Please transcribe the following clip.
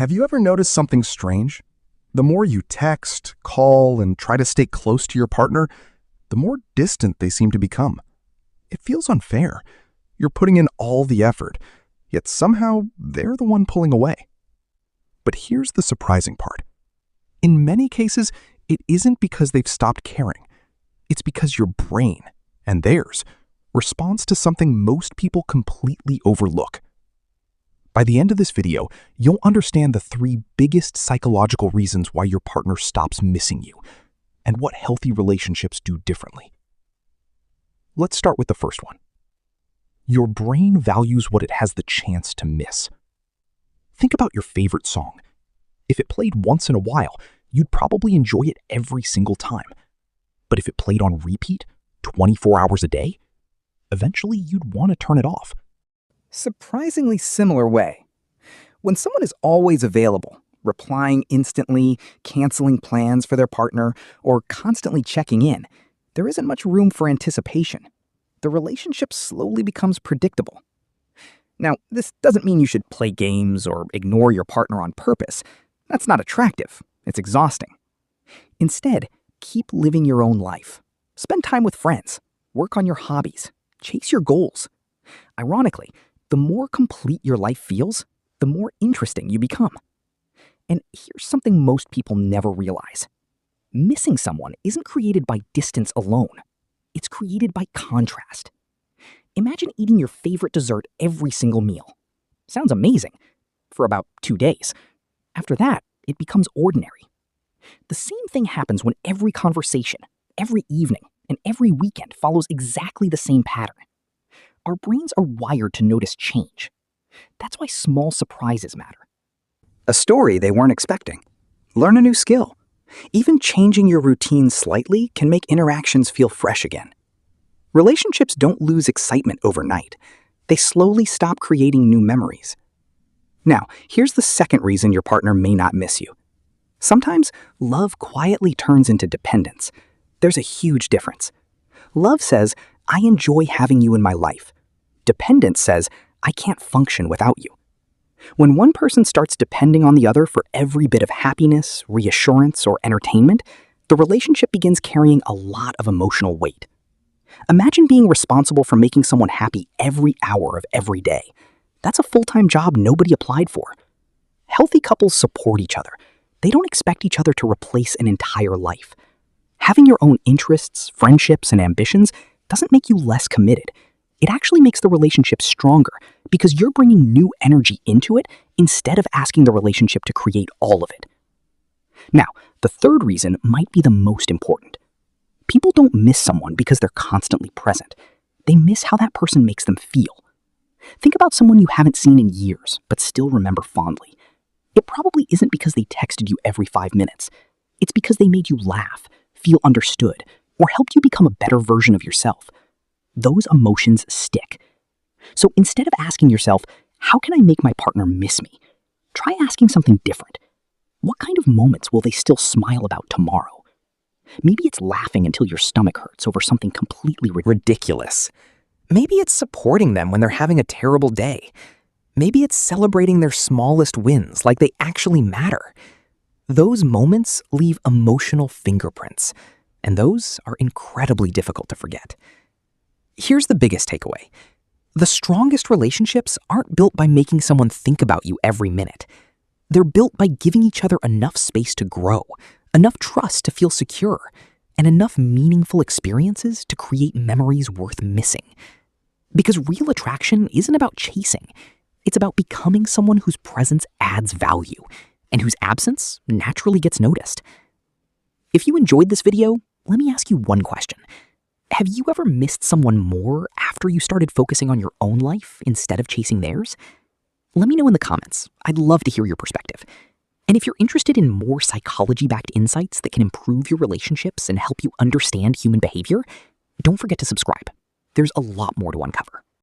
Have you ever noticed something strange? The more you text, call, and try to stay close to your partner, the more distant they seem to become. It feels unfair. You're putting in all the effort, yet somehow they're the one pulling away. But here's the surprising part. In many cases, it isn't because they've stopped caring. It's because your brain, and theirs, responds to something most people completely overlook. By the end of this video, you'll understand the 3 biggest psychological reasons why your partner stops missing you, and what healthy relationships do differently. Let's start with the first one. Your brain values what it has the chance to miss. Think about your favorite song. If it played once in a while, you'd probably enjoy it every single time. But if it played on repeat, 24 hours a day, eventually you'd want to turn it off. Surprisingly similar way. When someone is always available, replying instantly, canceling plans for their partner, or constantly checking in, there isn't much room for anticipation. The relationship slowly becomes predictable. Now, this doesn't mean you should play games or ignore your partner on purpose. That's not attractive. It's exhausting. Instead, keep living your own life. Spend time with friends. Work on your hobbies. Chase your goals. Ironically, the more complete your life feels, the more interesting you become. And here's something most people never realize. Missing someone isn't created by distance alone. It's created by contrast. Imagine eating your favorite dessert every single meal. Sounds amazing. For about 2 days. After that, it becomes ordinary. The same thing happens when every conversation, every evening, and every weekend follows exactly the same pattern. Our brains are wired to notice change. That's why small surprises matter. A story they weren't expecting. Learn a new skill. Even changing your routine slightly can make interactions feel fresh again. Relationships don't lose excitement overnight. They slowly stop creating new memories. Now, here's the second reason your partner may not miss you. Sometimes love quietly turns into dependence. There's a huge difference. Love says, I enjoy having you in my life. Dependence says, I can't function without you. When one person starts depending on the other for every bit of happiness, reassurance, or entertainment, the relationship begins carrying a lot of emotional weight. Imagine being responsible for making someone happy every hour of every day. That's a full-time job nobody applied for. Healthy couples support each other. They don't expect each other to replace an entire life. Having your own interests, friendships, and ambitions doesn't make you less committed. It actually makes the relationship stronger because you're bringing new energy into it instead of asking the relationship to create all of it. Now, the third reason might be the most important. People don't miss someone because they're constantly present. They miss how that person makes them feel. Think about someone you haven't seen in years but still remember fondly. It probably isn't because they texted you every 5 minutes. It's because they made you laugh, feel understood, or helped you become a better version of yourself. Those emotions stick. So instead of asking yourself, how can I make my partner miss me? Try asking something different. What kind of moments will they still smile about tomorrow? Maybe it's laughing until your stomach hurts over something completely ridiculous. Maybe it's supporting them when they're having a terrible day. Maybe it's celebrating their smallest wins like they actually matter. Those moments leave emotional fingerprints, and those are incredibly difficult to forget. Here's the biggest takeaway. The strongest relationships aren't built by making someone think about you every minute. They're built by giving each other enough space to grow, enough trust to feel secure, and enough meaningful experiences to create memories worth missing. Because real attraction isn't about chasing. It's about becoming someone whose presence adds value and whose absence naturally gets noticed. If you enjoyed this video, let me ask you one question. Have you ever missed someone more after you started focusing on your own life instead of chasing theirs? Let me know in the comments. I'd love to hear your perspective. And if you're interested in more psychology-backed insights that can improve your relationships and help you understand human behavior, don't forget to subscribe. There's a lot more to uncover.